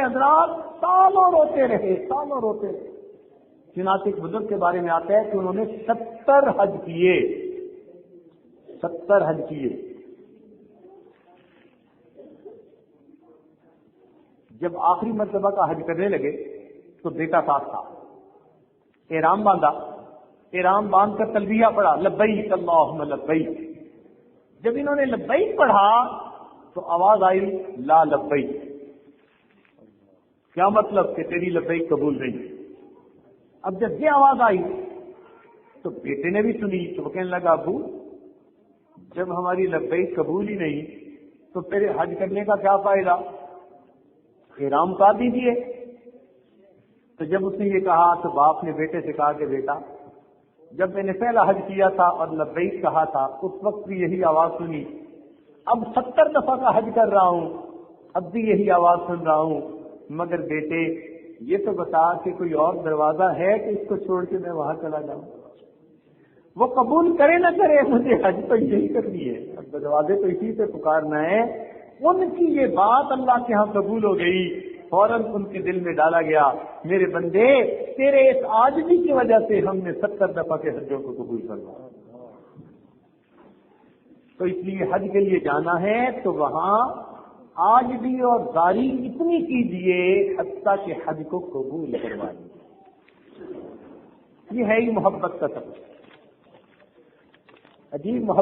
حضرات سالوں روتے رہے. چنانچہ ایک بزرگ کے بارے میں آتا ہے کہ انہوں نے 70 حج کیے. جب آخری مرتبہ کا حج کرنے لگے تو بیٹا ساتھ تھا. احرام باندھا, احرام باندھ کر تلبیہ پڑھا, لبیک اللہم لبیک. جب انہوں نے لبیک پڑھا تو آواز آئی لا لبیک. کیا مطلب کہ تیری لبیک قبول نہیں. اب جب یہ آواز آئی تو بیٹے نے بھی سنی تو وہ کہنے لگا ابو جب ہماری لبیک قبول ہی نہیں تو پھر حج کرنے کا کیا فائدہ, احرام اتار دیجیے. تو جب اس نے یہ کہا تو باپ نے بیٹے سے کہا کہ بیٹا جب میں نے پہلا حج کیا تھا اور لبیک کہا تھا اس وقت بھی یہی آواز سنی, اب 70 دفعہ کا حج کر رہا ہوں اب بھی یہی آواز سن رہا ہوں, مگر بیٹے یہ تو بتا کہ کوئی اور دروازہ ہے کہ اس کو چھوڑ کے میں وہاں چلا جاؤں. وہ قبول کرے نہ کرے مجھے حج تو یہی کرنی ہے, اب دروازے تو اسی سے پکارنا ہے. ان کی یہ بات اللہ کے ہاں قبول ہو گئی. فوراً ان کے دل میں ڈالا گیا میرے بندے تیرے اس عاجزی کی وجہ سے ہم نے 70 دفعہ کے حجوں کو قبول کرنا. تو اس لیے حج کے لیے جانا ہے تو وہاں عاجزی اور زاری اتنی کیجیے حتیٰ کہ حج کو قبول کروائیے. یہ ہے ہی محبت کا سبب, عجیب محبت.